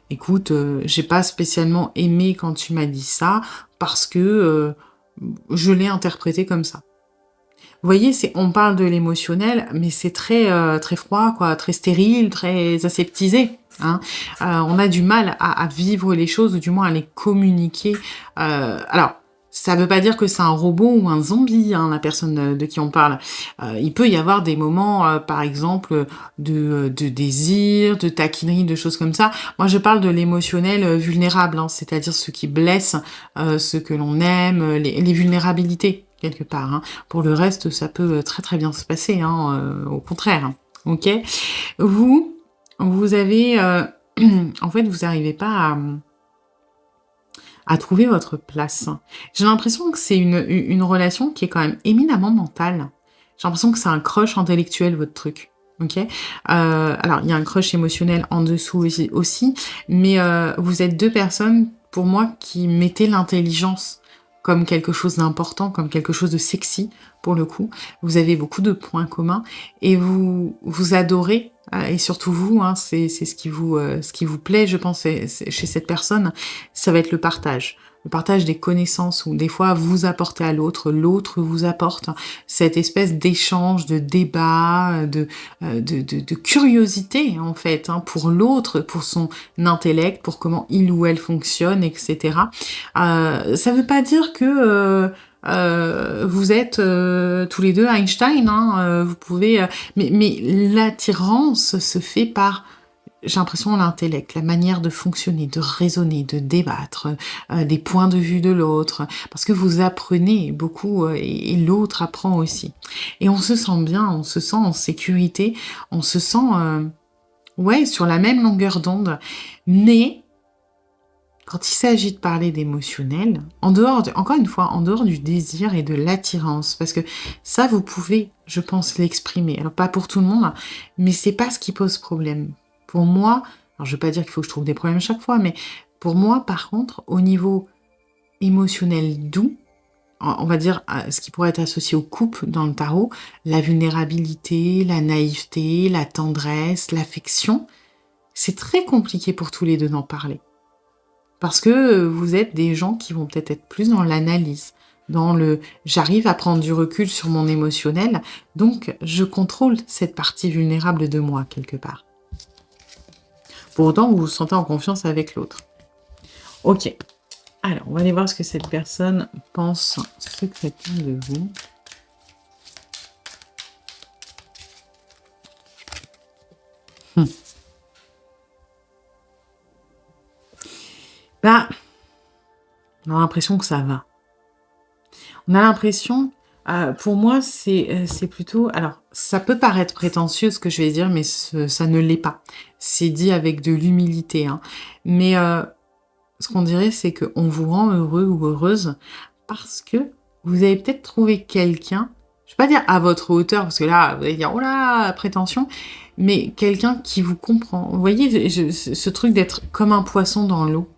[SPEAKER 1] écoute, j'ai pas spécialement aimé quand tu m'as dit ça parce que je l'ai interprété comme ça. Vous voyez, on parle de l'émotionnel, mais c'est très, très froid, quoi, très stérile, très aseptisé, hein. On a du mal à vivre les choses, ou du moins à les communiquer. Alors, ça veut pas dire que c'est un robot ou un zombie, hein, la personne de qui on parle. Il peut y avoir des moments, par exemple, de désir, de taquinerie, de choses comme ça. Moi, je parle de l'émotionnel vulnérable, hein, c'est-à-dire ce qui blesse, ce que l'on aime, les vulnérabilités quelque part, hein. Pour le reste, ça peut très très bien se passer, hein, au contraire, hein. Ok. Vous avez, en fait, vous n'arrivez pas à trouver votre place. J'ai l'impression que c'est une relation qui est quand même éminemment mentale. J'ai l'impression que c'est un crush intellectuel, votre truc. Ok. Alors, il y a un crush émotionnel en dessous aussi, mais vous êtes deux personnes, pour moi, qui mettez l'intelligence comme quelque chose d'important, comme quelque chose de sexy, pour le coup. Vous avez beaucoup de points communs et vous adorez, et surtout vous, hein, c'est ce qui vous plaît, je pense, chez cette personne, ça va être le partage. Le partage des connaissances où des fois vous apportez à l'autre, l'autre vous apporte cette espèce d'échange, de débat, de curiosité en fait, hein, pour l'autre, pour son intellect, pour comment il ou elle fonctionne, etc. Ça veut pas dire que vous êtes tous les deux Einstein, hein, vous pouvez, mais l'attirance se fait par, j'ai l'impression, l'intellect, la manière de fonctionner, de raisonner, de débattre, des points de vue de l'autre, parce que vous apprenez beaucoup et l'autre apprend aussi. Et on se sent bien, on se sent en sécurité, on se sent ouais, sur la même longueur d'onde, mais quand il s'agit de parler d'émotionnel, encore une fois, en dehors du désir et de l'attirance, parce que ça, vous pouvez, je pense, l'exprimer. Alors, pas pour tout le monde, mais c'est pas ce qui pose problème. Pour moi, alors je veux pas dire qu'il faut que je trouve des problèmes chaque fois, mais pour moi, par contre, au niveau émotionnel doux, on va dire ce qui pourrait être associé au couple dans le tarot, la vulnérabilité, la naïveté, la tendresse, l'affection, c'est très compliqué pour tous les deux d'en parler. Parce que vous êtes des gens qui vont peut-être être plus dans l'analyse, dans le j'arrive à prendre du recul sur mon émotionnel, donc je contrôle cette partie vulnérable de moi quelque part. Pour autant, vous vous sentez en confiance avec l'autre. Ok. Alors, on va aller voir ce que cette personne pense secrètement de vous. Bah, on a l'impression que ça va. On a l'impression, pour moi, c'est plutôt... Alors, ça peut paraître prétentieux ce que je vais dire, mais ça ne l'est pas. C'est dit avec de l'humilité, hein. Mais ce qu'on dirait, c'est qu'on vous rend heureux ou heureuse parce que vous avez peut-être trouvé quelqu'un, je vais pas dire à votre hauteur, parce que là, vous allez dire, oh là, prétention, mais quelqu'un qui vous comprend. Vous voyez, ce truc d'être comme un poisson dans l'eau.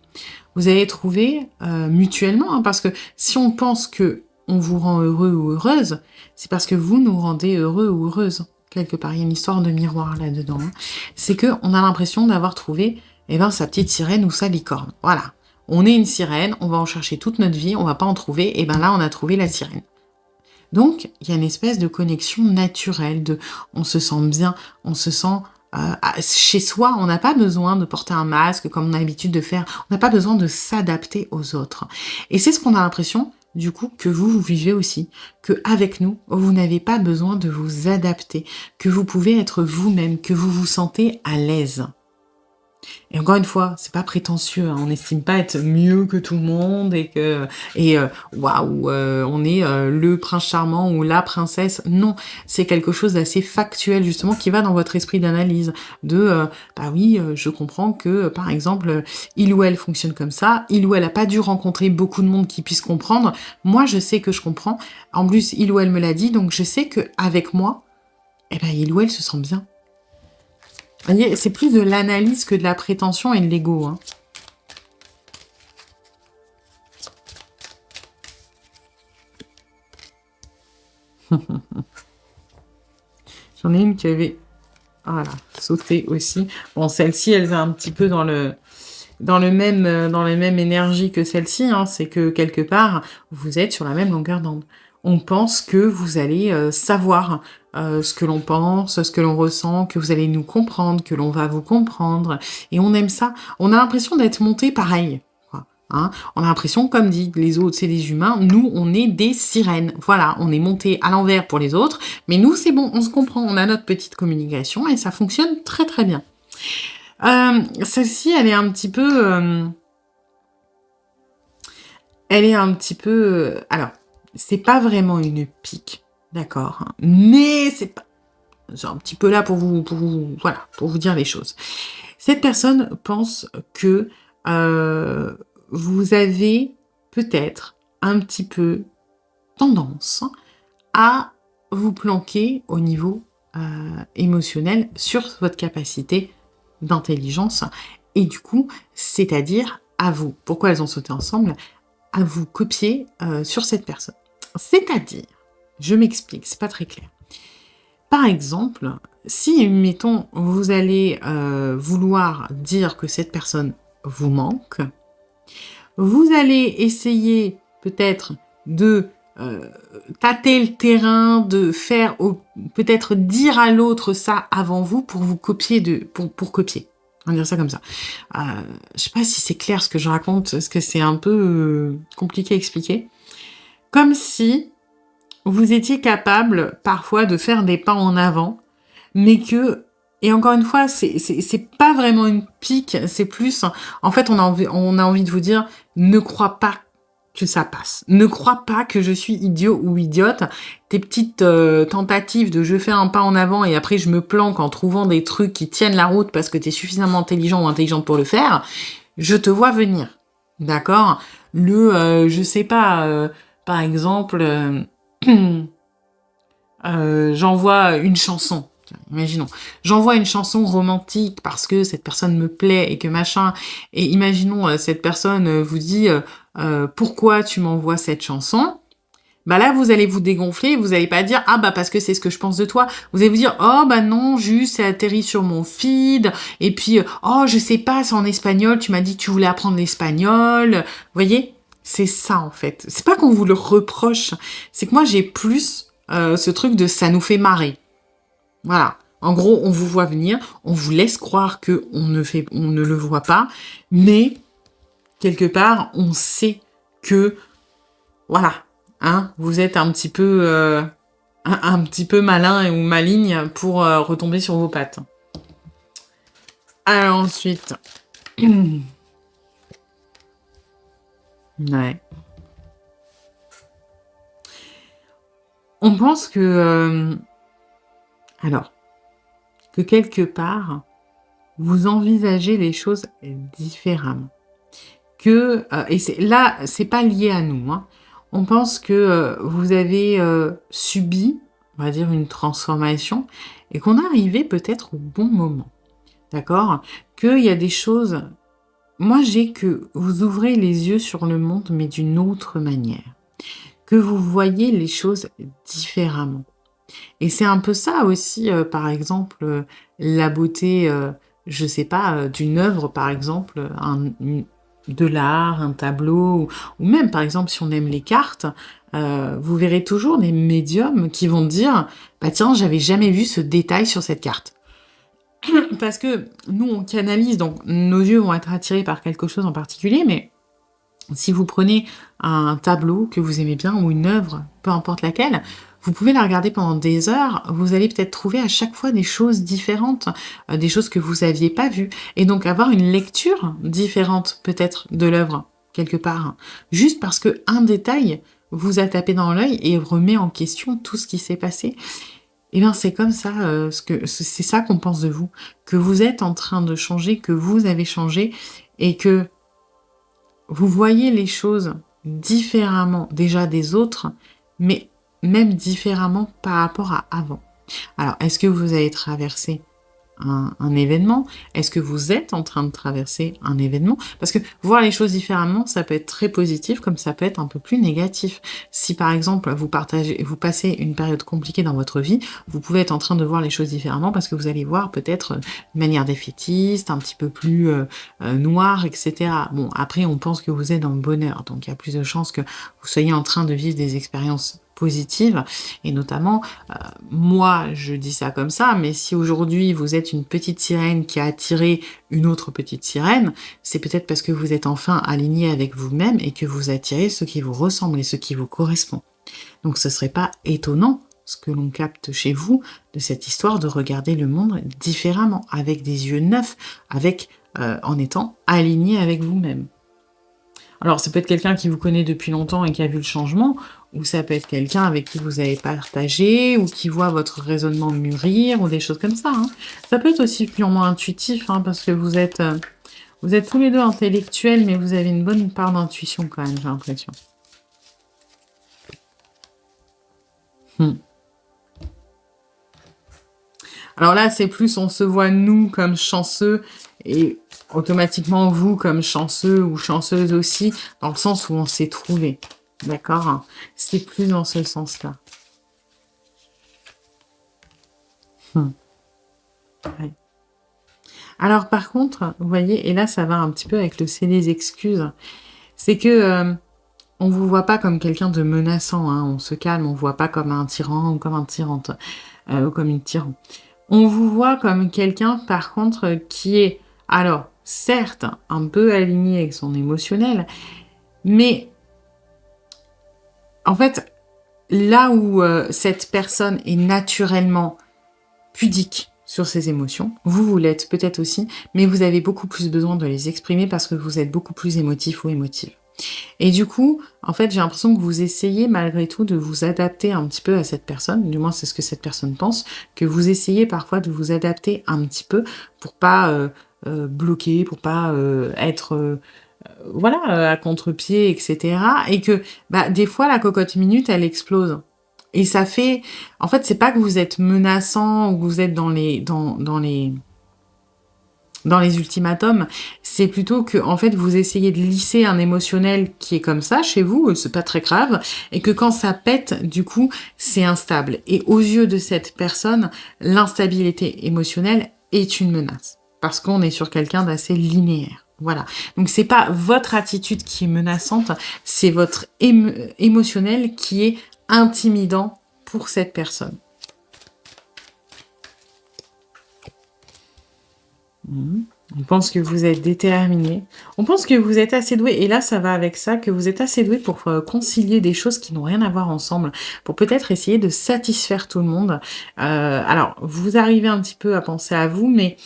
[SPEAKER 1] Vous avez trouvé mutuellement, hein, parce que si on pense que on vous rend heureux ou heureuse, c'est parce que vous nous rendez heureux ou heureuse. Quelque part, il y a une histoire de miroir là-dedans, hein. C'est que on a l'impression d'avoir trouvé, sa petite sirène ou sa licorne. Voilà. On est une sirène, on va en chercher toute notre vie, on va pas en trouver, et là, on a trouvé la sirène. Donc, il y a une espèce de connexion naturelle, on se sent bien, on se sent chez soi, on n'a pas besoin de porter un masque comme on a l'habitude de faire, on n'a pas besoin de s'adapter aux autres. Et c'est ce qu'on a l'impression, du coup, que vous vivez aussi, que avec nous, vous n'avez pas besoin de vous adapter, que vous pouvez être vous-même, que vous vous sentez à l'aise. Et encore une fois, c'est pas prétentieux, hein, on n'estime pas être mieux que tout le monde waouh, on est le prince charmant ou la princesse. Non, c'est quelque chose d'assez factuel justement qui va dans votre esprit d'analyse. Bah oui, je comprends que par exemple, il ou elle fonctionne comme ça, il ou elle a pas dû rencontrer beaucoup de monde qui puisse comprendre. Moi, je sais que je comprends. En plus, il ou elle me l'a dit, donc je sais que avec moi, il ou elle se sent bien. Vous voyez, c'est plus de l'analyse que de la prétention et de l'ego, hein. J'en ai une qui avait, voilà, sauté aussi. Bon, celle-ci, elle va un petit peu dans la même énergie que celle-ci, hein. C'est que quelque part, vous êtes sur la même longueur d'onde. On pense que vous allez savoir ce que l'on pense, ce que l'on ressent, que vous allez nous comprendre, que l'on va vous comprendre. Et on aime ça. On a l'impression d'être monté pareil. Quoi, hein. On a l'impression, comme dit les autres, c'est des humains. Nous, on est des sirènes. Voilà, on est monté à l'envers pour les autres. Mais nous, c'est bon, on se comprend. On a notre petite communication et ça fonctionne très très bien. Celle-ci, elle est un petit peu... alors, c'est pas vraiment une pique, d'accord, hein, mais c'est pas... J'ai un petit peu là pour voilà, pour vous dire les choses. Cette personne pense que vous avez peut-être un petit peu tendance à vous planquer au niveau émotionnel sur votre capacité d'intelligence et du coup, c'est-à-dire à vous. Pourquoi elles ont sauté ensemble? À vous copier sur cette personne. C'est-à-dire, je m'explique, c'est pas très clair. Par exemple, si, mettons, vous allez vouloir dire que cette personne vous manque, vous allez essayer peut-être de tâter le terrain, de faire, peut-être dire à l'autre ça avant vous pour vous copier, pour copier. On va dire ça comme ça. Je sais pas si c'est clair ce que je raconte, parce que c'est un peu compliqué à expliquer. Comme si vous étiez capable parfois de faire des pas en avant, mais que, et encore une fois, c'est pas vraiment une pique, c'est plus, en fait, on a envie de vous dire, ne crois pas que ça passe. Ne crois pas que je suis idiot ou idiote. Tes petites tentatives de je fais un pas en avant et après je me planque en trouvant des trucs qui tiennent la route parce que tu es suffisamment intelligent ou intelligente pour le faire, je te vois venir. D'accord? Je sais pas, par exemple, j'envoie une chanson. Imaginons, j'envoie une chanson romantique parce que cette personne me plaît et que machin. Et imaginons, cette personne vous dit pourquoi tu m'envoies cette chanson. Bah là, vous allez vous dégonfler, vous allez pas dire ah bah parce que c'est ce que je pense de toi. Vous allez vous dire oh bah non, juste c'est atterri sur mon feed et puis oh je sais pas, c'est en espagnol, tu m'as dit que tu voulais apprendre l'espagnol. Vous voyez, c'est ça en fait. C'est pas qu'on vous le reproche, c'est que moi j'ai plus ce truc de ça nous fait marrer. Voilà. En gros, on vous voit venir, on vous laisse croire que on ne le voit pas, mais quelque part, on sait que, voilà, hein, vous êtes un petit peu malin ou maligne pour retomber sur vos pattes. Alors ensuite, ouais. On pense que, alors, que quelque part, vous envisagez les choses différemment. Et c'est pas lié à nous, hein. On pense que vous avez subi, on va dire, une transformation et qu'on est arrivé peut-être au bon moment. D'accord? Qu'il y a des choses. Moi, j'ai que vous ouvrez les yeux sur le monde, mais d'une autre manière. Que vous voyez les choses différemment. Et c'est un peu ça aussi, par exemple, la beauté, je sais pas, d'une œuvre, par exemple, de l'art, un tableau, ou même, par exemple, si on aime les cartes, vous verrez toujours des médiums qui vont dire « Bah tiens, j'avais jamais vu ce détail sur cette carte. » Parce que nous, on canalise, donc nos yeux vont être attirés par quelque chose en particulier, mais si vous prenez un tableau que vous aimez bien ou une œuvre, peu importe laquelle, vous pouvez la regarder pendant des heures, vous allez peut-être trouver à chaque fois des choses différentes, des choses que vous aviez pas vues, et donc avoir une lecture différente peut-être de l'œuvre, quelque part, juste parce que un détail vous a tapé dans l'œil et remet en question tout ce qui s'est passé. Eh bien, c'est comme ça, c'est ça qu'on pense de vous, que vous êtes en train de changer, que vous avez changé, et que vous voyez les choses différemment déjà des autres, mais même différemment par rapport à avant. Alors, est-ce que vous avez traversé un événement? Est-ce que vous êtes en train de traverser un événement? Parce que voir les choses différemment, ça peut être très positif, comme ça peut être un peu plus négatif. Si par exemple, vous passez une période compliquée dans votre vie, vous pouvez être en train de voir les choses différemment parce que vous allez voir peut-être de manière défaitiste, un petit peu plus noire, etc. Bon, après, on pense que vous êtes dans le bonheur, donc il y a plus de chances que vous soyez en train de vivre des expériences positives, et notamment, moi, je dis ça comme ça, mais si aujourd'hui vous êtes une petite sirène qui a attiré une autre petite sirène, c'est peut-être parce que vous êtes enfin aligné avec vous-même et que vous attirez ce qui vous ressemble et ce qui vous correspond. Donc ce serait pas étonnant ce que l'on capte chez vous de cette histoire de regarder le monde différemment, avec des yeux neufs, en étant aligné avec vous-même. Alors, ça peut être quelqu'un qui vous connaît depuis longtemps et qui a vu le changement, ou ça peut être quelqu'un avec qui vous avez partagé, ou qui voit votre raisonnement mûrir, ou des choses comme ça, hein. Ça peut être aussi purement intuitif, hein, parce que vous êtes tous les deux intellectuels, mais vous avez une bonne part d'intuition quand même, j'ai l'impression. Alors là, c'est plus on se voit nous comme chanceux et automatiquement vous comme chanceux ou chanceuse aussi, dans le sens où on s'est trouvé. D'accord? C'est plus dans ce sens-là. Ouais. Alors par contre, vous voyez, et là ça va un petit peu avec le c'est des excuses, c'est que on vous voit pas comme quelqu'un de menaçant, hein, on se calme, on vous voit pas comme un tyran ou comme un tyrante, ou comme une tyran. On vous voit comme quelqu'un, par contre, qui est, alors, certes, un peu aligné avec son émotionnel, mais en fait, là où cette personne est naturellement pudique sur ses émotions, vous l'êtes peut-être aussi, mais vous avez beaucoup plus besoin de les exprimer parce que vous êtes beaucoup plus émotif ou émotive. Et du coup, en fait, j'ai l'impression que vous essayez malgré tout de vous adapter un petit peu à cette personne, du moins c'est ce que cette personne pense, que vous essayez parfois de vous adapter un petit peu pour pas bloquer, pour pas être voilà, à contre-pied, etc. Et que bah, des fois, la cocotte minute, elle explose. Et ça fait... En fait, c'est pas que vous êtes menaçant ou que vous êtes dans les ultimatums, c'est plutôt que en fait vous essayez de lisser un émotionnel qui est comme ça chez vous, c'est pas très grave, et que quand ça pète, du coup, c'est instable. Et aux yeux de cette personne, l'instabilité émotionnelle est une menace, parce qu'on est sur quelqu'un d'assez linéaire. Voilà. Donc c'est pas votre attitude qui est menaçante, c'est votre émotionnel qui est intimidant pour cette personne. On pense que vous êtes déterminé. On pense que vous êtes assez doué. Et là, ça va avec ça, que vous êtes assez doué pour concilier des choses qui n'ont rien à voir ensemble, pour peut-être essayer de satisfaire tout le monde. Alors, vous arrivez un petit peu à penser à vous, mais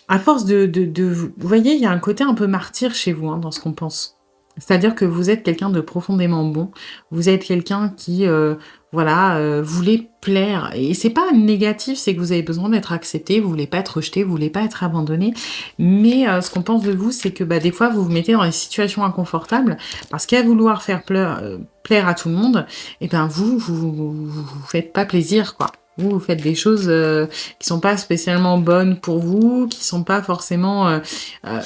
[SPEAKER 1] à force vous voyez, il y a un côté un peu martyr chez vous, hein, dans ce qu'on pense. C'est-à-dire que vous êtes quelqu'un de profondément bon. Vous êtes quelqu'un qui, voulait plaire. Et c'est pas négatif, c'est que vous avez besoin d'être accepté, vous voulez pas être rejeté, vous voulez pas être abandonné. Mais ce qu'on pense de vous, c'est que bah, des fois, vous vous mettez dans des situations inconfortables parce qu'à vouloir faire plaire à tout le monde, et ben vous faites pas plaisir, quoi. Vous faites des choses qui sont pas spécialement bonnes pour vous, qui sont pas forcément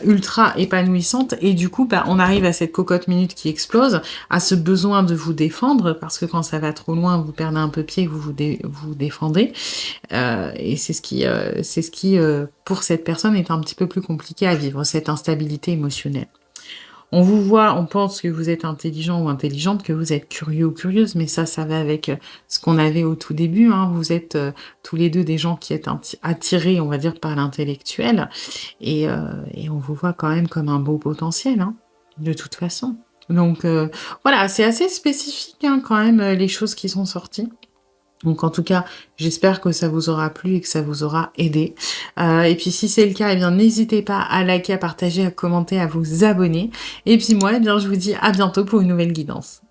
[SPEAKER 1] ultra épanouissantes. Et du coup, bah, on arrive à cette cocotte minute qui explose, à ce besoin de vous défendre, parce que quand ça va trop loin, vous perdez un peu pied, vous défendez. Et c'est ce qui, pour cette personne, est un petit peu plus compliqué à vivre, cette instabilité émotionnelle. On vous voit, on pense que vous êtes intelligent ou intelligente, que vous êtes curieux ou curieuse, mais ça va avec ce qu'on avait au tout début, hein. Vous êtes tous les deux des gens qui êtes attirés, on va dire, par l'intellectuel, et on vous voit quand même comme un beau potentiel, hein, de toute façon. Donc voilà, c'est assez spécifique, hein, quand même, les choses qui sont sorties. Donc en tout cas, j'espère que ça vous aura plu et que ça vous aura aidé. Et puis si c'est le cas, eh bien n'hésitez pas à liker, à partager, à commenter, à vous abonner. Et puis moi, eh bien je vous dis à bientôt pour une nouvelle guidance.